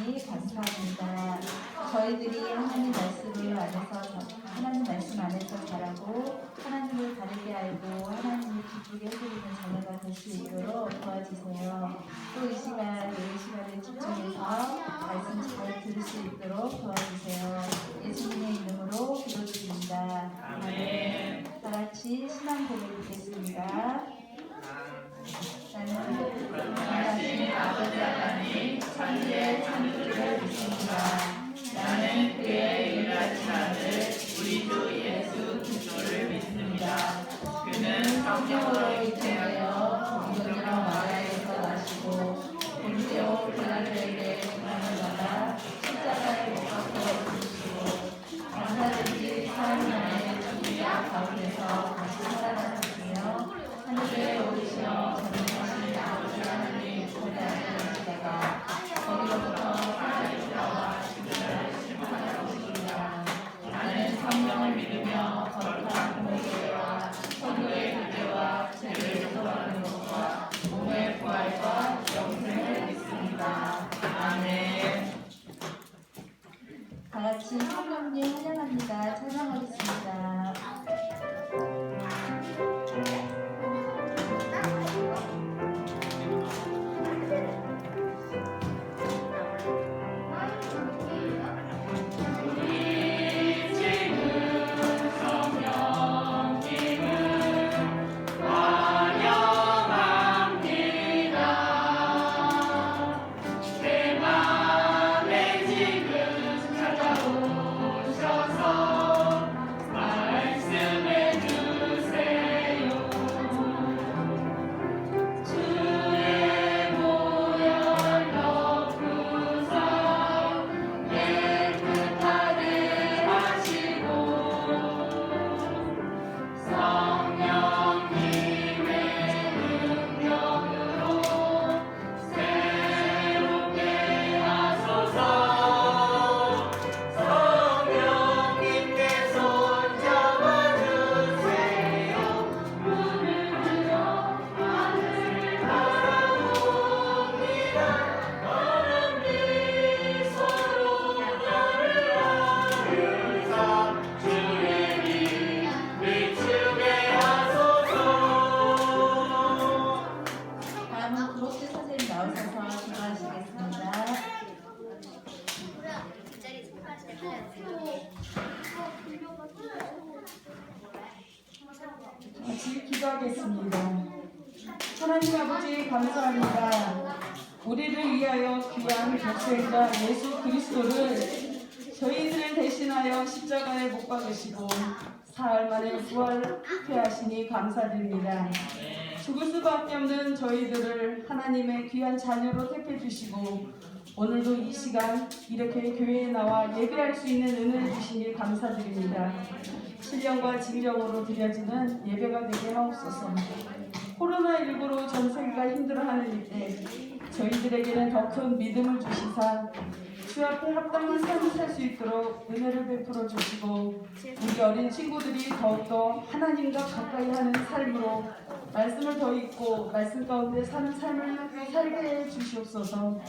주시니 감사합니다. 저희들이 하나님 말씀 안에서 자라고 하나님을 바르게 알고 하나님을 기쁘게 해드리는 자녀가 될 수 있도록 도와주세요. 또 이 시간에 집중해서 말씀 잘 들을 수 있도록 도와주세요. 예수님의 이름으로 기도드립니다. 아멘. 다 같이 신앙 고백 드리겠습니다. 나는 하나님 아버지 하나님 천지의 창조주를 믿습니다. 나는 그의 유일하신 아들 우리 주 예수 그리스도를 믿습니다. 그는 성령으로 잉태하여 동정녀 마리아에서 나시고 본디오 빌라도에게 고난을 받아 십자가에 못 박혀 죽으시고 장사되기 사흘 만에 죽으려 가운데서 다시 살아나셨으며 하늘에 오르시어 전능하신 아버지 하나님 보내시다가 거기로부터 사람의 나와 죽으려 심판하러 오시리라. 나는 성령을 믿으며 거룩한 공회와 성도의 교제와 죄를 용서하는 것과 몸의 부활과 영생을 믿습니다. 아멘. 다 같이 성령님 찬양합니다. 찬양하겠습니다. 같이 기도하겠습니다. 하나님 아버지 감사합니다. 우리를 위하여 귀한 독생자 예수 그리스도를 저희들을 대신하여 십자가에 못 박으시고 사흘 만에 부활케 하시니 감사드립니다. 죽을 수밖에 없는 저희들을 하나님의 귀한 자녀로 택해 주시고 오늘도 이 시간 이렇게 교회에 나와 예배할 수 있는 은혜를 주시니 감사드립니다. 신령과 진정으로 드려지는 예배가 되게 하옵소서. 코로나19로 전 세계가 힘들어하는 이때 저희들에게는 더 큰 믿음을 주시사 주 앞에 합당한 삶을 살 수 있도록 은혜를 베풀어 주시고 우리 어린 친구들이 더욱더 하나님과 가까이 하는 삶으로 말씀을 더 읽고 말씀 가운데 사는 삶을 살게 해 주시옵소서.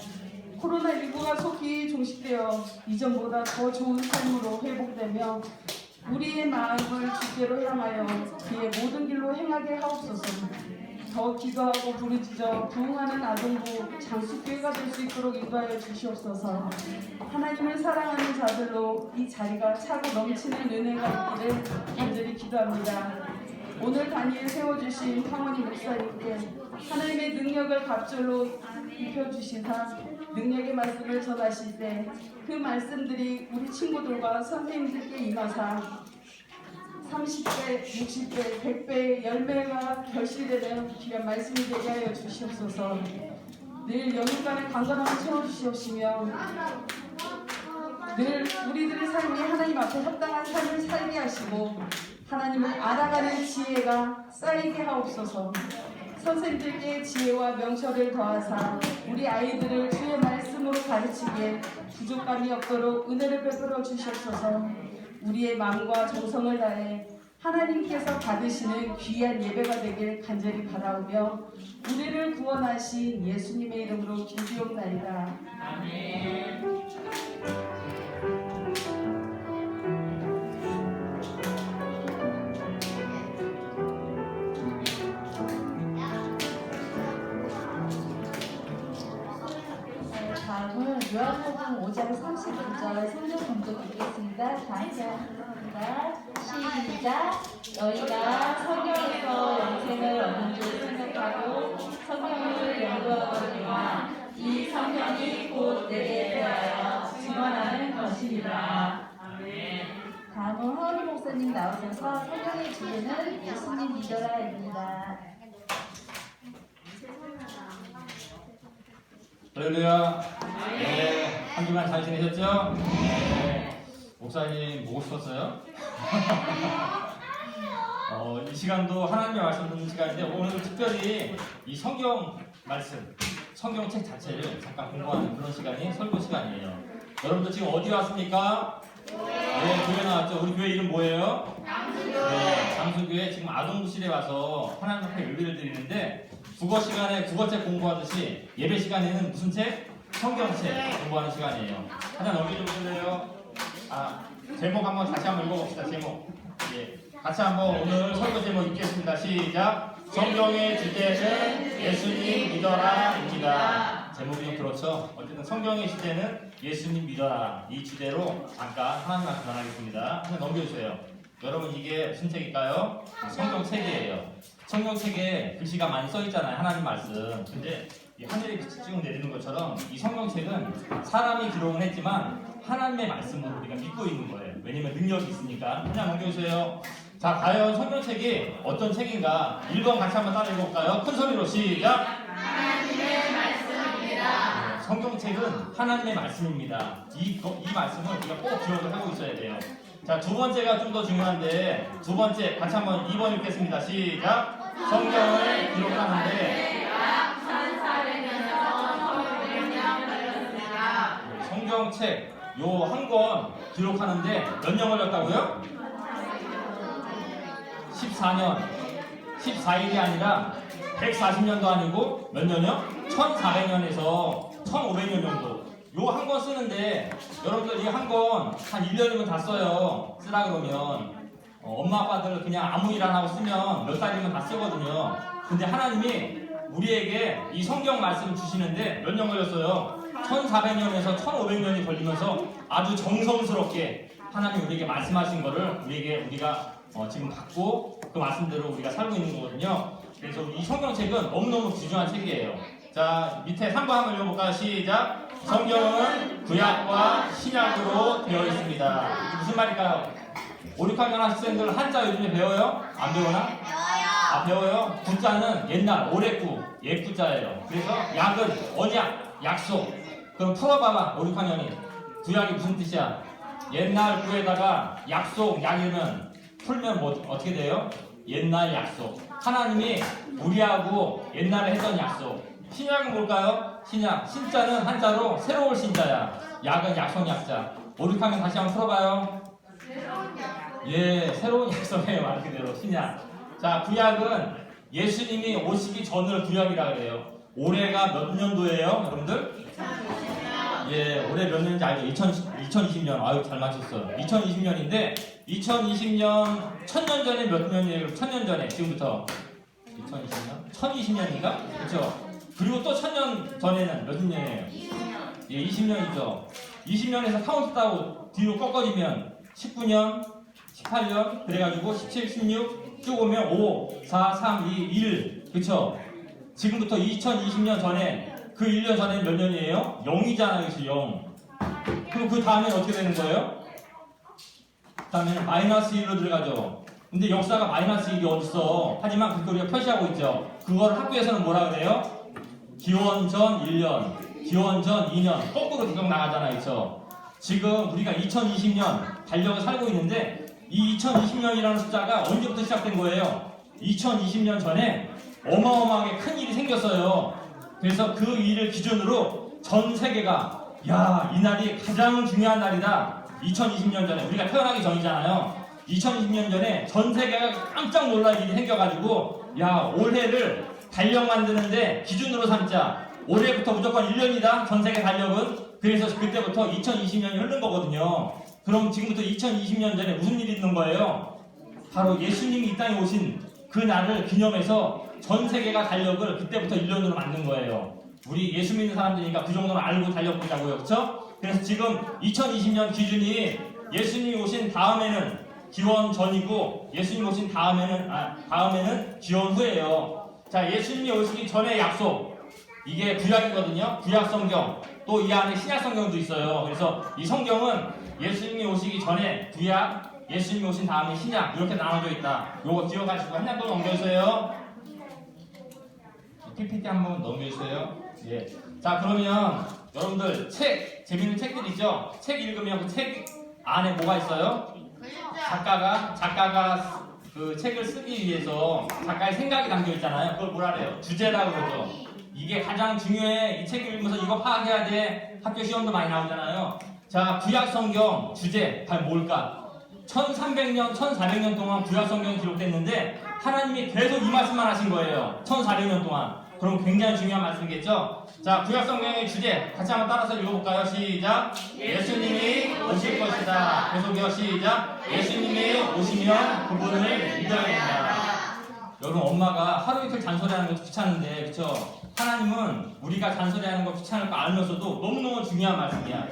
코로나19가 속히 종식되어 이전보다 더 좋은 삶으로 회복되며 우리의 마음을 주께로 향하여 그의 모든 길로 행하게 하옵소서. 더 기도하고 부르짖어 부흥하는 아동부 장수교회가 될 수 있도록 인도하여 주시옵소서. 하나님을 사랑하는 자들로 이 자리가 차고 넘치는 은혜가 있기를 간절히 기도합니다. 오늘 단위에 세워주신 황원희 목사님께 하나님의 능력을 갑절로 입혀주시사 능력의 말씀을 전하실 때 그 말씀들이 우리 친구들과 선생님들께 임하사 30배, 60배, 100배의 열매가 결실되는 귀한 말씀이 되게 하여 주시옵소서. 늘 영육간의 강건함을 채워주시옵시며 늘 우리들의 삶이 하나님 앞에 합당한 삶을 살게 하시고 하나님을 알아가는 지혜가 쌓이게 하옵소서. 선생님들께 지혜와 명철을 더하사 우리 아이들을 주의 말씀으로 가르치기에 부족함이 없도록 은혜를 베풀어 주시옵소서. 우리의 마음과 정성을 다해 하나님께서 받으시는 귀한 예배가 되길 간절히 바라오며 우리를 구원하신 예수님의 이름으로 기도옵나이다. 아멘. 다음은 요한복음 5장 39절 성경 공독 읽겠습니다. 다 함께 하겠습니다. 시작. 너희가 성경에서 영생을 얻는 줄 생각하고 성경을 연구하거니와 이 성경이 곧 내게 대하여 증언하는 것이니라. 다음은 허리 목사님 나오셔서 성경의 주제는 예수님 믿어라입니다. 할렐루야. 네, 한 주간 잘 지내셨죠? 네. 목사님 보고 싶었어요? 이 시간도 하나님의 말씀 듣는 시간인데 오늘은 특별히 이 성경 말씀, 성경책 자체를 잠깐 공부하는 그런 시간이 설교 시간이에요. 여러분들 지금 어디 왔습니까? 네, 교회 나왔죠? 우리 교회 이름 뭐예요? 네, 장수교회 지금 아동부실에 와서 하나님 앞에 예배를 드리는데 국어 시간에 국어책 공부하듯이 예배 시간에는 무슨 책? 성경책 공부하는 시간이에요. 하나 넘겨주실래요? 제목 한번 읽어봅시다. 제목. 예, 같이 한번 오늘 설교 제목 읽겠습니다. 시작. 성경의 주제는 예수님 믿어라입니다. 제목이 좀 그렇죠? 어쨌든 성경의 주제는 예수님 믿어라. 이 주제로 잠깐 하나님 말씀 전하겠습니다. 하나 넘겨주세요. 여러분 이게 무슨 책일까요? 성경책이에요. 성경책에 글씨가 많이 써있잖아요. 하나님 말씀. 근데 이 하늘에 빛이 쭉 내리는 것처럼 이 성경책은 사람이 기록은 했지만 하나님의 말씀으로 우리가 믿고 있는 거예요. 왜냐면 능력이 있으니까. 그냥 넘겨주세요. 자, 과연 성경책이 어떤 책인가? 1번 같이 한번 따라 읽어볼까요? 큰 소리로 시작! 하나님의 말씀입니다. 성경책은 하나님의 말씀입니다. 이 말씀을 우리가 꼭 기억을 하고 있어야 돼요. 자, 두 번째가 좀 더 중요한데, 두 번째 같이 한번 2번 읽겠습니다. 시작! 성경을 기록하는데 약 1400년에서 1500년 걸렸습니다. 성경책 요 한 권 기록하는데 몇 년 걸렸다고요? 14년 14일이 아니라 140년도 아니고 몇 년이요? 1400년에서 1500년 정도 요 한 권 쓰는데 여러분들 이 한 권 한 1년이면 다 써요. 쓰라 그러면 엄마 아빠들 그냥 아무 일 안 하고 쓰면 몇 달이면 다 쓰거든요. 근데 하나님이 우리에게 이 성경 말씀을 주시는데 몇 년 걸렸어요? 1400년에서 1500년이 걸리면서 아주 정성스럽게 하나님 우리에게 말씀하신 거를 우리가 지금 받고 그 말씀대로 우리가 살고 있는 거거든요. 그래서 이 성경책은 너무너무 귀중한 책이에요. 자, 밑에 3번 한번 읽어볼까요? 시작! 성경은 구약과 신약으로 되어 있습니다. 이게 무슨 말일까요? 5, 6학년 학생들 한자 요즘에 배워요? 안 배우나? 배워요. 구자는 옛날 오래구 옛구자예요. 그래서 약은 언약, 약속. 그럼 풀어봐봐. 5, 6학년이 구약이 무슨 뜻이야? 옛날 구에다가 약속, 약이면 풀면 뭐 어떻게 돼요? 옛날 약속. 하나님이 우리하고 옛날에 했던 약속. 신약은 뭘까요? 신약. 신자는 한자로 새로운 신자야. 약은 약속 약자. 5, 6학년 다시 한번 풀어봐요. 예, 새로운 약속이에요. 말 그대로 신약. 자, 구약은 예수님이 오시기 전을 구약이라 그래요. 올해가 몇 년도예요, 여러분들? 예, 올해 몇 년인지 알죠? 2020년. 아유, 잘 맞췄어요. 2020년인데 2020년 1000년 전에 몇 년이에요? 1000년 전에 지금부터 2020년? 1020년인가? 그렇죠? 그리고 또 1000년 전에는 몇 년이에요? 20년. 예, 20년이죠. 20년에서 카운트 따고 뒤로 꺾어지면 19년, 18년, 그래가지고 17, 16, 쭉 오면 5, 4, 3, 2, 1. 그쵸? 지금부터 2020년 전에, 그 1년 전에 몇 년이에요? 0이잖아요, 그치? 0. 그럼 그 다음엔 어떻게 되는 거예요? 그 다음에는 마이너스 1로 들어가죠. 근데 역사가 마이너스 1이 어딨어? 하지만 그걸 우리가 표시하고 있죠. 그걸 학교에서는 뭐라 그래요? 기원전 1년, 기원전 2년, 거꾸로 계속 나가잖아요, 그쵸? 지금 우리가 2020년 달력을 살고 있는데 이 2020년이라는 숫자가 언제부터 시작된 거예요? 2020년 전에 어마어마하게 큰 일이 생겼어요. 그래서 그 일을 기준으로 전 세계가 야, 이 날이 가장 중요한 날이다. 2020년 전에 우리가 태어나기 전이잖아요. 2020년 전에 전 세계가 깜짝 놀랄 일이 생겨가지고 야, 올해를 달력 만드는데 기준으로 삼자. 올해부터 무조건 1년이다. 전 세계 달력은. 그래서 그때부터 2020년이 흐른 거거든요. 그럼 지금부터 2020년 전에 무슨 일이 있는 거예요? 바로 예수님이 이 땅에 오신 그 날을 기념해서 전 세계가 달력을 그때부터 1년으로 만든 거예요. 우리 예수 믿는 사람들이니까 그 정도는 알고 달려보자고요. 그렇죠? 그래서 지금 2020년 기준이 예수님이 오신 다음에는 기원 전이고 예수님 오신 다음에는 기원 후예요. 자, 예수님이 오시기 전의 약속, 이게 구약이거든요. 구약 성경, 또 이 안에 신약 성경도 있어요. 그래서 이 성경은 예수님이 오시기 전에 구약, 예수님이 오신 다음에 신약, 이렇게 나눠져 있다. 요거 기억하시고 한 장 더 넘겨주세요. PPT 한번 넘겨주세요. 예. 자, 그러면 여러분들 책, 재밌는 책들 있죠? 책 읽으면 그 책 안에 뭐가 있어요? 작가가 그 책을 쓰기 위해서 작가의 생각이 담겨 있잖아요. 그걸 뭐라 그래요? 주제라고 그러죠. 이게 가장 중요해. 이 책을 읽으면서 이거 파악해야 돼. 학교 시험도 많이 나오잖아요. 자, 구약 성경 주제 과연 뭘까? 1300년, 1400년 동안 구약 성경이 기록됐는데 하나님이 계속 이 말씀만 하신 거예요. 1400년 동안. 그럼 굉장히 중요한 말씀이겠죠? 자, 구약 성경의 주제 같이 한번 따라서 읽어볼까요? 시작. 예수님이 오실 것이다. 계속요. 시작. 예수님이 오시면 그분을 믿어야 된다. 여러분, 엄마가 하루 이틀 잔소리하는 것도 귀찮은데, 그쵸? 하나님은 우리가 잔소리하는 거 귀찮을 거 알면서도 너무너무 중요한 말씀이야.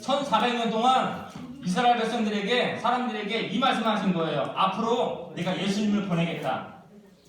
1400년 동안 이스라엘 백성들에게, 사람들에게 이 말씀을 하신 거예요. 앞으로 내가 예수님을 보내겠다.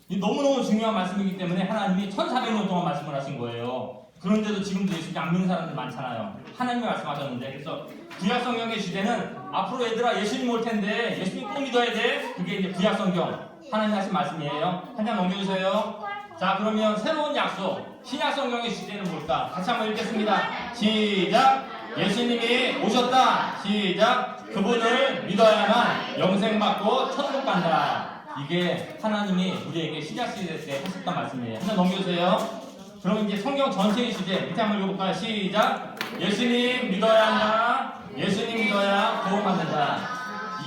이 너무너무 중요한 말씀이기 때문에 하나님이 1400년 동안 말씀을 하신 거예요. 그런데도 지금도 예수님 안 믿는 사람들 많잖아요. 하나님이 말씀하셨는데, 그래서 구약 성경의 주제는 앞으로 얘들아 예수님 올 텐데 예수님 꼭 믿어야 돼. 그게 이제 구약 성경 하나님 하신 말씀이에요. 한 장 넘겨주세요. 자, 그러면 새로운 약속 신약 성경의 주제는 뭘까? 같이 한번 읽겠습니다. 시작. 예수님이 오셨다. 시작. 그분을 믿어야만 영생 받고 천국 간다. 이게 하나님이 우리에게 신약시대 때 하셨던 말씀이에요. 한 장 넘겨주세요. 그럼 이제 성경 전체의 주제 밑에 한번 읽어볼까요? 시작. 예수님 믿어야 한다. 예수님 믿어야 구원받는다.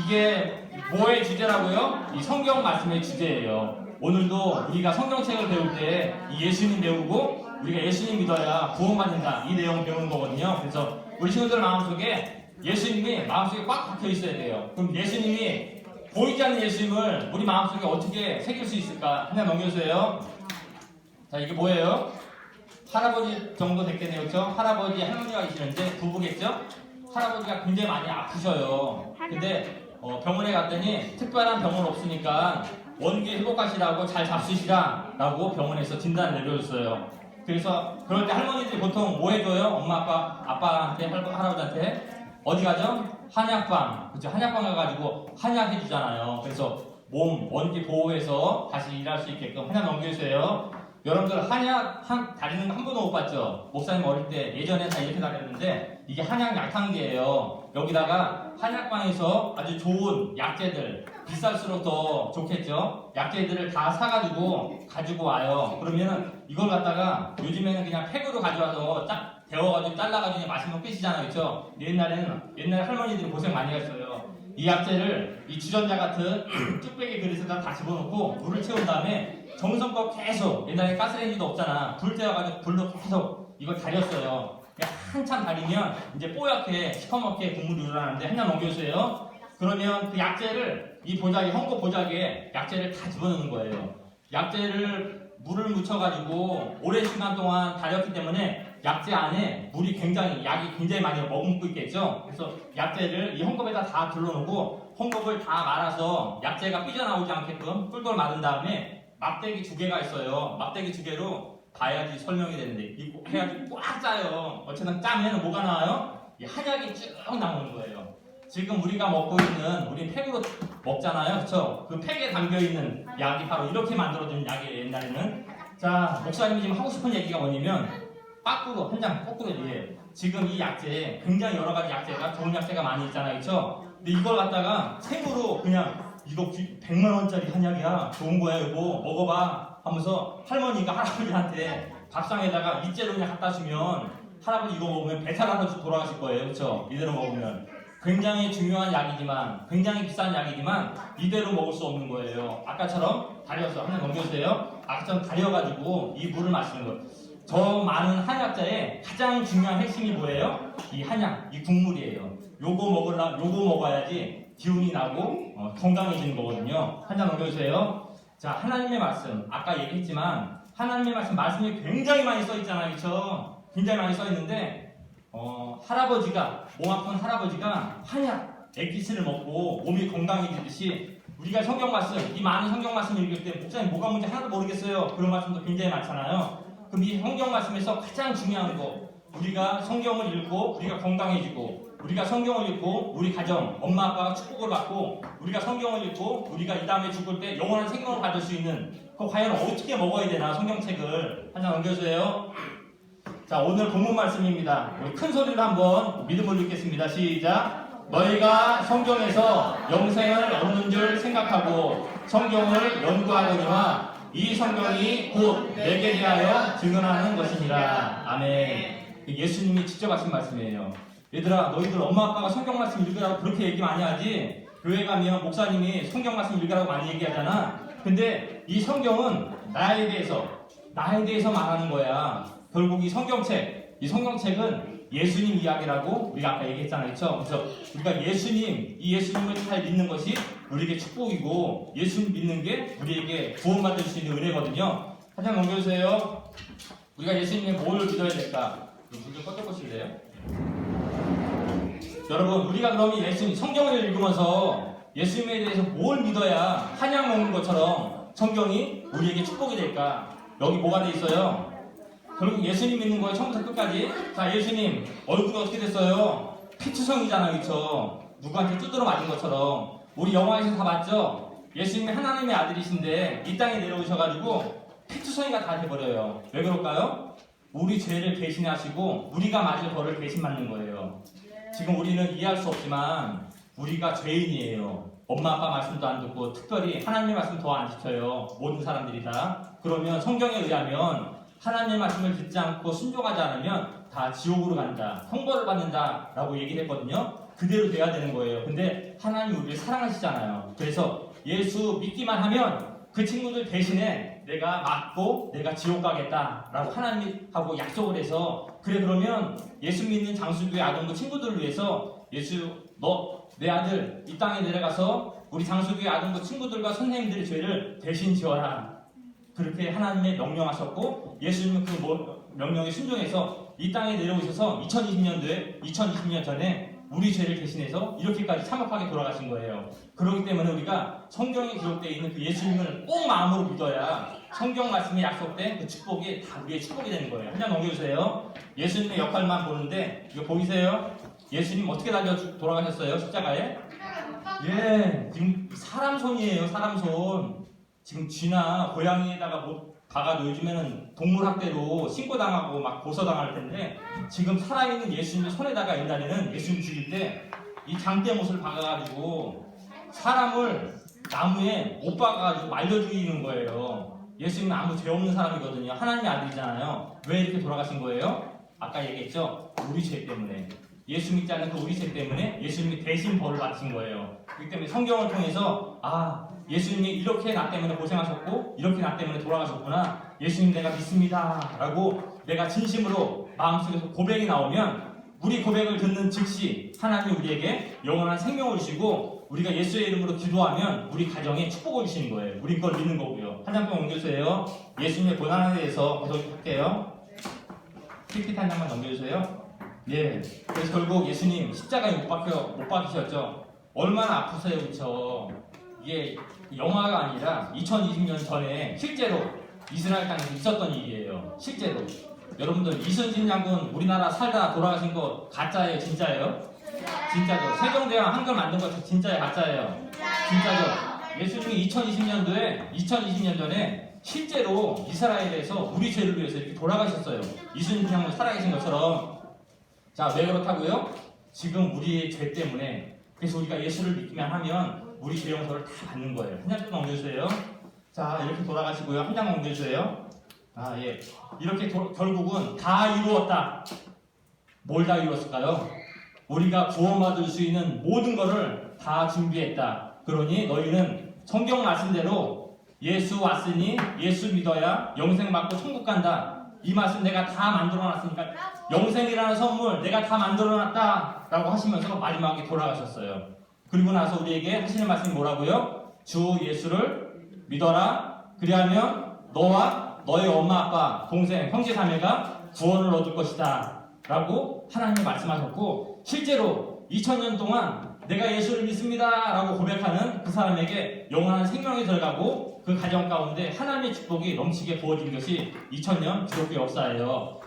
이게 뭐의 주제라고요? 이 성경 말씀의 주제예요. 오늘도 우리가 성경책을 배울 때 이 예수님 배우고 우리가 예수님 믿어야 구원받는다. 이 내용 배우는 거거든요. 그래서 우리 친구들 마음속에 예수님이 마음속에 꽉 박혀 있어야 돼요. 그럼 예수님이 보이지 않는 예수님을 우리 마음속에 어떻게 새길 수 있을까? 하나 넘겨주세요. 자, 이게 뭐예요? 할아버지 정도 됐겠네요. 그렇죠? 할아버지, 할머니가 계시는데 부부겠죠? 할아버지가 굉장히 많이 아프셔요. 근데 병원에 갔더니 특별한 병원 없으니까 원기 회복하시라고 잘 잡수시라 라고 병원에서 진단을 내려줬어요. 그래서 그럴 때 할머니들이 보통 뭐 해줘요? 엄마, 아빠한테, 할아버지한테 어디 가죠? 한약방. 그렇죠? 한약방 가가지고 한약 해주잖아요. 그래서 몸 원기 보호해서 다시 일할 수 있게끔 한약 넘겨주세요. 여러분들 한약 다리는 한 번도 못 봤죠? 목사님 어릴 때 예전에 다 이렇게 다녔는데 이게 한약 약탕기예요. 여기다가 한약방에서 아주 좋은 약재들, 비쌀수록 더 좋겠죠? 약재들을 다 사가지고 가지고 와요. 그러면은 이걸 갖다가 요즘에는 그냥 팩으로 가져와서 딱 데워가지고 잘라가지고 마시면 끝이잖아요. 그렇죠? 옛날 할머니들이 고생 많이 했어요. 이 약재를 이 주전자 같은 뚝배기 그릇에다 다 집어넣고 물을 채운 다음에 정성껏 계속, 옛날에 가스레인지도 없잖아. 불 태워가지고 불로 계속 이걸 달였어요. 한참 달이면 이제 뽀얗게 시커멓게 국물이 우러나는데 한 장 넘겨주세요. 그러면 그 약재를 이 보자기, 헝겊 보자기에 약재를 다 집어넣는 거예요. 약재를 물을 묻혀가지고 오랜 시간 동안 달였기 때문에 약재 안에 약이 굉장히 많이 머금고 있겠죠. 그래서 약재를 이 헝겊에다 다 둘러놓고 헝겊을 다 말아서 약재가 삐져나오지 않게끔 꿀꿀 말은 다음에 막대기 2개가 있어요. 막대기 2개로 봐야지 설명이 되는데 이거 해가지고 꽉 짜요. 어쨌든 짜면 뭐가 나와요? 이 한약이 쭉 나오는 거예요. 지금 우리가 먹고 있는, 우리 팩으로 먹잖아요. 그렇죠? 그 팩에 담겨있는 약이 바로 이렇게 만들어진 약이에요. 옛날에는. 자, 목사님이 지금 하고 싶은 얘기가 뭐냐면 거꾸로, 한 장 거꾸로 얘기해요. 지금 이 약재, 굉장히 여러 가지 약재가, 좋은 약재가 많이 있잖아요. 그렇죠? 근데 이걸 갖다가 생으로 그냥 이거 100만 원짜리 한약이야. 좋은 거야, 이거. 먹어봐. 하면서 할머니가 할아버지한테 밥상에다가 이째로 그냥 갖다 주면 할아버지 이거 먹으면 배탈 나서 돌아가실 거예요. 그렇죠? 이대로 먹으면. 굉장히 중요한 약이지만, 굉장히 비싼 약이지만 이대로 먹을 수 없는 거예요. 아까처럼 달여서 하나 넘겨주세요. 아까처럼 달여가지고 이 물을 마시는 거예요. 저 많은 한약자의 가장 중요한 핵심이 뭐예요? 이 한약, 이 국물이에요. 요거 먹어야지 기운이 나고 건강해지는 거거든요. 한 장 넘겨주세요. 자, 하나님의 말씀, 아까 얘기했지만 하나님의 말씀이 굉장히 많이 써 있잖아요. 그렇죠? 굉장히 많이 써 있는데 할아버지가 몸 아픈 할아버지가 한약 액기스를 먹고 몸이 건강해지듯이 우리가 성경 말씀, 이 많은 성경 말씀을 읽을 때 목사님 뭐가 뭔지 하나도 모르겠어요. 그런 말씀도 굉장히 많잖아요. 그럼 이 성경 말씀에서 가장 중요한 거, 우리가 성경을 읽고 우리가 건강해지고, 우리가 성경을 읽고 우리 가정, 엄마 아빠가 축복을 받고, 우리가 성경을 읽고 우리가 이 다음에 죽을 때 영원한 생명을 받을 수 있는, 그거 과연 어떻게 먹어야 되나, 성경책을 한 장 넘겨주세요. 자, 오늘 본문 말씀입니다. 우리 큰 소리로 한번 믿음을 읽겠습니다. 시작. 너희가 성경에서 영생을 얻는 줄 생각하고 성경을 연구하거니와 이 성경이 곧 내게 대하여 증언하는 것이니라. 아멘. 예수님이 직접 하신 말씀이에요. 얘들아, 너희들 엄마 아빠가 성경 말씀 읽으라고 그렇게 얘기 많이 하지, 교회 가면 목사님이 성경 말씀 읽으라고 많이 얘기하잖아. 근데 이 성경은 나에 대해서 말하는 거야. 결국 이 성경책은 예수님 이야기라고 우리가 아까 얘기했잖아요. 그렇죠? 그래서 우리가 이 예수님을 잘 믿는 것이 우리에게 축복이고, 예수님 믿는 게 우리에게 구원받을 수 있는 은혜거든요. 한 장 넘겨주세요. 우리가 예수님의 뭘 믿어야 될까? 불좀 꺼져보실래요? 여러분, 우리가 그러면 성경을 읽으면서 예수님에 대해서 뭘 믿어야 한약 먹는 것처럼 성경이 우리에게 축복이 될까? 여기 뭐가 돼 있어요? 결국 예수님 믿는 거예요. 처음부터 끝까지. 자, 예수님 얼굴이 어떻게 됐어요? 피투성이잖아요. 그쵸? 누구한테 두드러 맞은 것처럼. 우리 영화에서 다 봤죠? 예수님이 하나님의 아들이신데 이 땅에 내려오셔가지고 피투성이가 다 돼버려요. 왜 그럴까요? 우리 죄를 대신하시고 우리가 맞을 벌을 대신 맞는 거예요. 지금 우리는 이해할 수 없지만 우리가 죄인이에요. 엄마 아빠 말씀도 안 듣고 특별히 하나님의 말씀 더 안 지켜요. 모든 사람들이 다. 그러면 성경에 의하면 하나님의 말씀을 듣지 않고 순종하지 않으면 다 지옥으로 간다, 형벌을 받는다 라고 얘기를 했거든요. 그대로 돼야 되는 거예요. 근데 하나님이 우리를 사랑하시잖아요. 그래서 예수 믿기만 하면 그 친구들 대신에 내가 맞고 내가 지옥 가겠다 라고 하나님하고 약속을 해서, 그래 그러면 예수 믿는 장수교회 아동부 친구들을 위해서 너 내 아들 이 땅에 내려가서 우리 장수교회 아동부 친구들과 선생님들의 죄를 대신 지어라. 그렇게 하나님의 명령하셨고, 예수님은 그 명령에 순종해서 이 땅에 내려오셔서 2020년 전에 우리 죄를 대신해서 이렇게까지 참혹하게 돌아가신 거예요. 그렇기 때문에 우리가 성경에 기록되어 있는 그 예수님을 꼭 마음으로 믿어야 성경 말씀에 약속된 그 축복이 다 우리의 축복이 되는 거예요. 한 장 넘겨주세요. 예수님의 역할만 보는데 이거 보이세요? 예수님 어떻게 돌아가셨어요? 십자가에? 예, 지금 사람 손이에요. 사람 손. 지금 쥐나 고양이에다가 박아도 요즘에는 동물학대로 신고당하고 막 고소당할 텐데, 지금 살아있는 예수님 손에다가 옛날에는 예수님 죽일 때 이 장대못을 박아가지고 사람을 나무에 못 박아가지고 말려 죽이는 거예요. 예수님은 아무 죄 없는 사람이거든요. 하나님의 아들이잖아요. 왜 이렇게 돌아가신 거예요? 아까 얘기했죠? 우리 죄 때문에. 예수 믿지 않는 그 우리 죄 때문에 예수님이 대신 벌을 받으신 거예요. 그렇기 때문에 성경을 통해서 예수님이 이렇게 나 때문에 고생하셨고 이렇게 나 때문에 돌아가셨구나, 예수님 내가 믿습니다 라고 내가 진심으로 마음속에서 고백이 나오면, 우리 고백을 듣는 즉시 하나님이 우리에게 영원한 생명을 주시고, 우리가 예수의 이름으로 기도하면 우리 가정에 축복을 주시는 거예요. 우리 걸 믿는 거고요. 한 장만 옮겨주세요. 예수님의 고난에 대해서 계속 할게요. PPT 한 장만 넘겨주세요. 예, 그래서 결국 예수님 십자가에 못 박히셨죠. 얼마나 아프세요, 그쵸? 이게 영화가 아니라 2020년 전에 실제로 이스라엘 땅에서 있었던 일이에요. 실제로. 여러분들, 이순신 장군 우리나라 살다 돌아가신 거 가짜예요, 진짜예요? 진짜죠. 세종대왕 한글 만든 거 진짜예요, 가짜예요? 진짜죠. 예수님이 2020년 전에 실제로 이스라엘에서 우리 죄를 위해서 이렇게 돌아가셨어요. 이순신 장군 살아계신 것처럼. 자, 왜 그렇다고요? 지금 우리의 죄 때문에. 그래서 우리가 예수를 믿기만 하면 우리 죄 용서를 다 받는 거예요. 한 장 또 넘겨주세요. 자, 이렇게 돌아가시고요. 한 장 넘겨주세요. 예. 이렇게 결국은 다 이루었다. 뭘 다 이루었을까요? 우리가 구원받을 수 있는 모든 것을 다 준비했다. 그러니 너희는 성경 말씀대로 예수 왔으니 예수 믿어야 영생 받고 천국 간다. 이 말씀 내가 다 만들어놨으니까 영생이라는 선물 내가 다 만들어놨다 라고 하시면서 마지막에 돌아가셨어요. 그리고 나서 우리에게 하시는 말씀이 뭐라고요? 주 예수를 믿어라. 그리하면 너와 너의 엄마 아빠 동생 형제 자매가 구원을 얻을 것이다 라고 하나님이 말씀하셨고, 실제로 2000년 동안 내가 예수를 믿습니다 라고 고백하는 그 사람에게 영원한 생명이 들어가고 그 가정 가운데 하나님의 축복이 넘치게 부어진 것이 2000년 기독교 역사예요.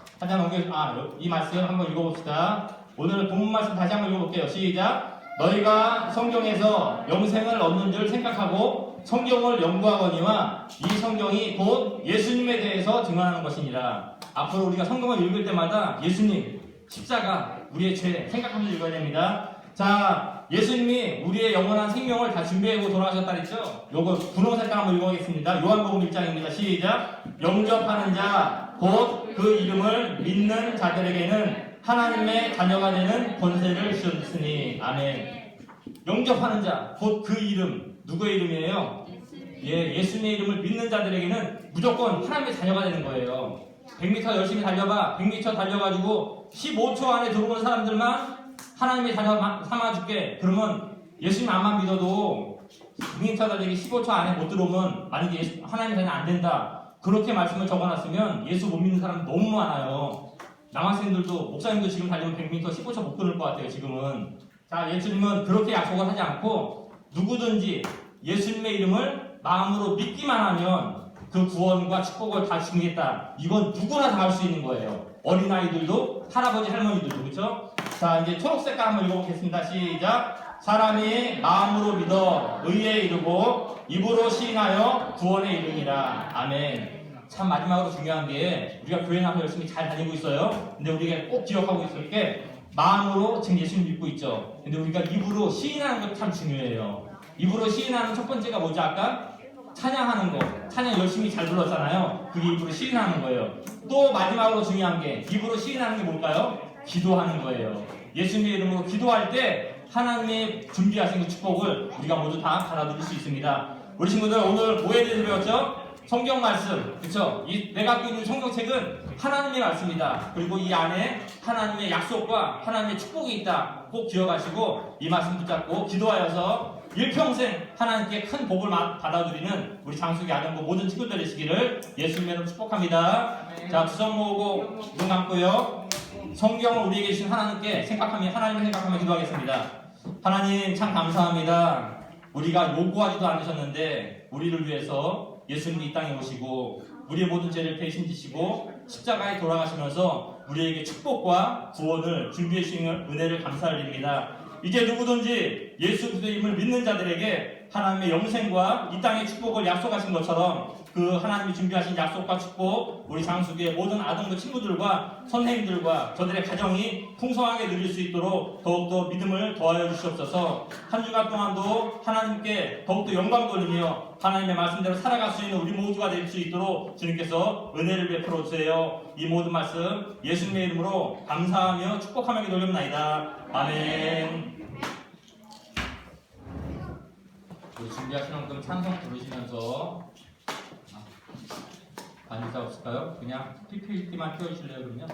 이 말씀 한번 읽어봅시다. 오늘 본문 말씀 다시 한번 읽어볼게요. 시작. 너희가 성경에서 영생을 얻는 줄 생각하고 성경을 연구하거니와 이 성경이 곧 예수님에 대해서 증언하는 것이니라. 앞으로 우리가 성경을 읽을 때마다 예수님, 십자가, 우리의 죄 생각하면서 읽어야 됩니다. 자, 예수님이 우리의 영원한 생명을 다 준비하고 돌아가셨다 그랬죠? 요거 분홍 색깔 한번 읽어보겠습니다. 요한복음 1장입니다. 시작. 영접하는 자, 곧 그 이름을 믿는 자들에게는 하나님의 자녀가 되는 권세를 주셨으니. 아멘. 영접하는 자, 곧 그 이름, 누구의 이름이에요? 예수님의 이름을 믿는 자들에게는 무조건 하나님의 자녀가 되는 거예요. 100m 열심히 달려봐. 100m 달려가지고 15초 안에 들어오는 사람들만 하나님의 자녀 삼아줄게. 그러면 예수님 안만 믿어도 100m 달리기 15초 안에 못 들어오면 만약에 하나님의 자녀 안 된다. 그렇게 말씀을 적어놨으면 예수 못 믿는 사람 너무 많아요. 남학생들도 목사님도 지금 달리면 100m 15초 못 끊을 것 같아요. 지금은. 자, 예수님은 그렇게 약속을 하지 않고 누구든지 예수님의 이름을 마음으로 믿기만 하면 그 구원과 축복을 다 주겠다. 이건 누구나 다 할 수 있는 거예요. 어린아이들도, 할아버지 할머니들도. 그렇죠? 자, 이제 초록색깔 한번 읽어보겠습니다. 시작. 사람이 마음으로 믿어 의에 이르고 입으로 시인하여 구원에 이르니라. 아멘. 참 마지막으로 중요한 게, 우리가 교회 나서 열심히 잘 다니고 있어요. 근데 우리가 꼭 기억하고 있을 게, 마음으로 지금 예수님 믿고 있죠. 근데 우리가 입으로 시인하는 것도 참 중요해요. 입으로 시인하는 첫 번째가 뭐죠? 아까 찬양하는 거. 찬양 열심히 잘 불렀잖아요. 그게 입으로 시인하는 거예요. 또 마지막으로 중요한 게, 입으로 시인하는 게 뭘까요? 기도하는 거예요. 예수님의 이름으로 기도할 때 하나님의 준비하신 그 축복을 우리가 모두 다 받아들일 수 있습니다. 우리 친구들 오늘 뭐에 대해서 배웠죠? 성경 말씀, 그렇죠? 내가 갖고 있는 성경책은 하나님의 말씀이다. 그리고 이 안에 하나님의 약속과 하나님의 축복이 있다. 꼭 기억하시고 이 말씀 붙잡고 기도하여서 일평생 하나님께 큰 복을 받아들이는 우리 장숙이 아동부 모든 친구들 되시기를 예수님의 이름으로 축복합니다. 자, 두 손 모으고 눈 감고요. 성경을 우리에게 주신 하나님께 하나님을 생각하며 기도하겠습니다. 하나님 참 감사합니다. 우리가 요구하지도 않으셨는데 우리를 위해서 예수님이 이 땅에 오시고 우리의 모든 죄를 대신 지시고 십자가에 돌아가시면서 우리에게 축복과 구원을 준비해 주신 은혜를 감사드립니다. 이제 누구든지 예수 그리스도의 이름을 믿는 자들에게 하나님의 영생과 이 땅의 축복을 약속하신 것처럼 그 하나님이 준비하신 약속과 축복, 우리 장수기의 모든 아동부 친구들과 선생님들과 저들의 가정이 풍성하게 누릴 수 있도록 더욱더 믿음을 더하여 주시옵소서. 한 주간 동안도 하나님께 더욱더 영광 돌리며 하나님의 말씀대로 살아갈 수 있는 우리 모두가 될 수 있도록 주님께서 은혜를 베풀어 주세요. 이 모든 말씀 예수님의 이름으로 감사하며 축복하며 기도합나이다. 아멘. 준비하시는 만큼 찬송 부르시면서 반주자 없을까요? 그냥 PPT만 띄워주실래요? 그러면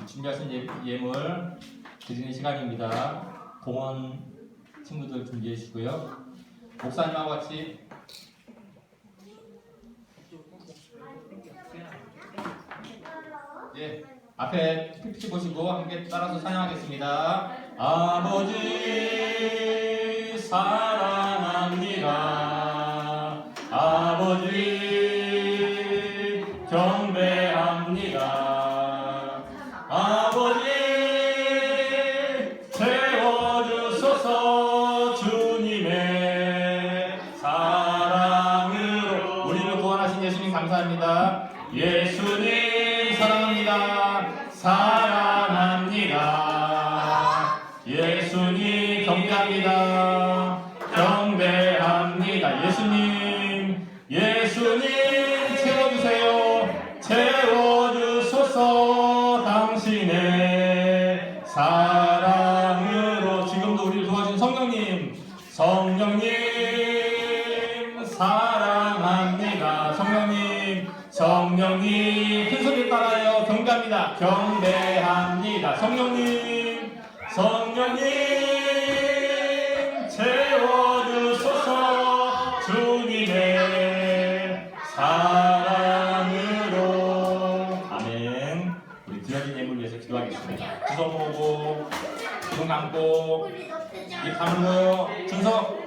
준비하신 예물 드리는 시간입니다. 동원 친구들 준비해 주시고요. 목사님하고 같이 앞에 PPT 보시고 함께 따라서 찬양하겠습니다. 아버지 사랑합니다. 아버지 경배합니다. 아버지 채워주소서. 주님의 사랑으로 우리를 구원하신 예수님 감사합니다. 예수님 사랑합니다. 사랑합니다. 예수님 경배합니다. 경배합니다. 예수님 채워주세요. 채워주소서. 당신의 사랑으로. 지금도 우리를 도와준 성령님 사랑합니다. 성령님 큰 소리 따라요. 경배합니다. 경배합니다. 성령님 채워주소서. 주님의 사랑 감고 눈 감고 입 다물고요. 준석.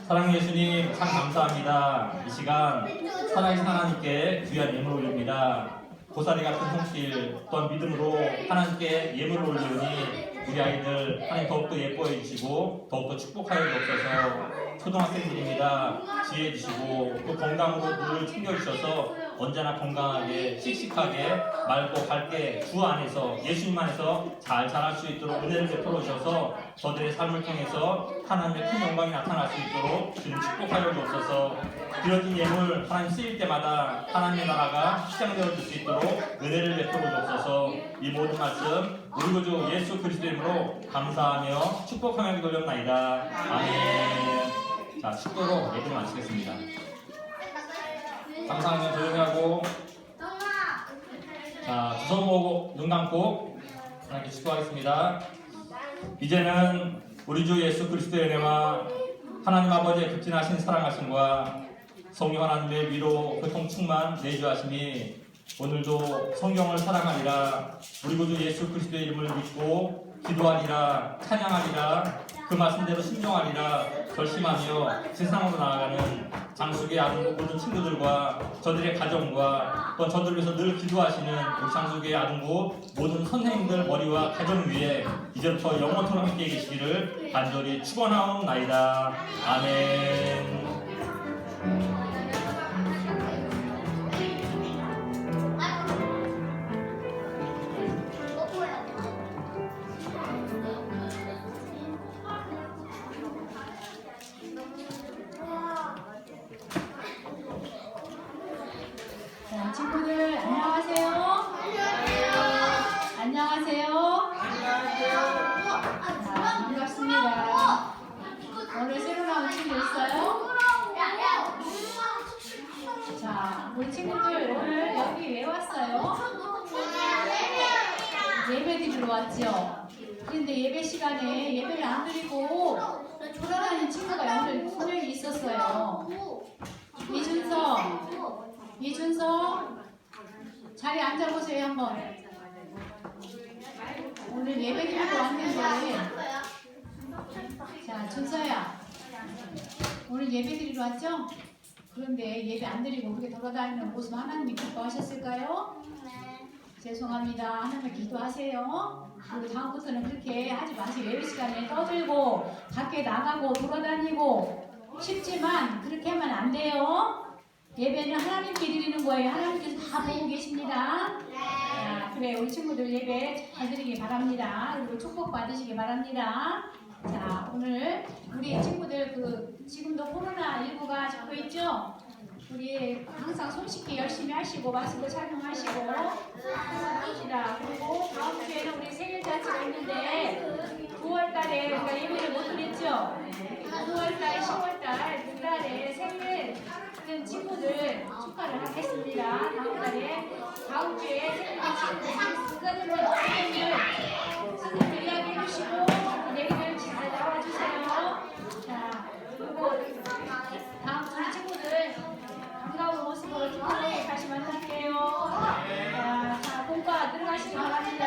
사랑의 예수님 참 감사합니다. 이 시간 살아계신 하나님께 귀한 예물을 올립니다. 고사리 같은 손길 또한 믿음으로 하나님께 예물을 올리오니 우리 아이들 하나님 더욱더 예뻐해 주시고 더욱더 축복하여 주옵소서. 초등학생들입니다. 지혜해 주시고 또 건강으로 늘 챙겨주셔서 언제나 건강하게 씩씩하게 맑고 밝게 주 안에서 예수님 안에서 잘 자랄 수 있도록 은혜를 베풀어 주셔서 저들의 삶을 통해서 하나님의 큰 영광이 나타날 수 있도록 주님 축복하여 주옵소서. 드려진 예물 하나님 쓰일 때마다 하나님의 나라가 시장되어 줄 수 있도록 은혜를 베풀어 주옵소서. 이 모든 말씀 우리 구주 예수 그리스도의 이름으로 감사하며 축복하며 기도드립나이다. 아멘. 자, 축도로 예배를 마치겠습니다. 감사하며 조용히 하고, 자, 두 손 모으고 눈 감고 하나님께 축복하겠습니다. 이제는 우리 주 예수 그리스도의 은혜와 하나님 아버지의 극진하신 사랑하심과 성령 하나님의 위로 고통 충만 내주하심이 오늘도 성경을 사랑하리라, 우리 구주 예수 그리스도의 이름을 믿고 기도하리라, 찬양하리라, 그 말씀대로 순종하리라 결심하며 세상으로 나아가는 장숙의 아동 모든 친구들과 저들의 가정과 또 저들을 위해서 늘 기도하시는 우리 장숙의 아동부 모든 선생님들 머리와 가정 위에 이제부터 영원토록 함께 계시기를 간절히 축원하옵나이다. 아멘. 자, 친구들 안녕하세요. 안녕하세요. 자, 반갑습니다. 오늘 새로 나온 친구 있어요? 자, 우리 친구들 오늘 여기 왜 왔어요? 예배 드리러 왔죠? 그런데 예배 시간에 예배를 안 드리고 돌아다니는 친구가 오늘 분명히 있었어요. 이준서 자리에 앉아보세요. 한번. 오늘 예배 드리러 왔는데, 자, 준서야 오늘 예배 드리러 왔죠? 그런데 예배 안 드리고 그렇게 돌아다니는 모습 하나님이 기뻐하셨을까요? 죄송합니다. 하나님 기도하세요. 그리고 다음부터는 그렇게 하지 마세요. 예배 시간에 떠들고 밖에 나가고 돌아다니고 쉽지만 그렇게 하면 안 돼요. 예배는 하나님께 드리는 거예요. 하나님께서 다 보고 계십니다. 자, 그래, 우리 친구들 예배 잘 드리기 바랍니다. 그리고 축복 받으시기 바랍니다. 자, 오늘 우리 친구들 지금도 코로나19가 잡고 있죠? 우리 항상 손 씻기 열심히 하시고 마스크 착용하시고 합시다. 그리고 다음 주에는 우리 생일잔치가 있는데 9월달에 우리가 예배를 못 드렸죠? 9월달, 10월달 두 달에 생일 든 친구들 축하를 하겠습니다. 다음 주에 생일 친구들 이야기 해주시고 내일은 잘 나와주세요. 자, 그리고 다음 주 친구들 반가운 모습으로 축하해 다시 만날게요. 자, 공과 들어가시기 바랍니다.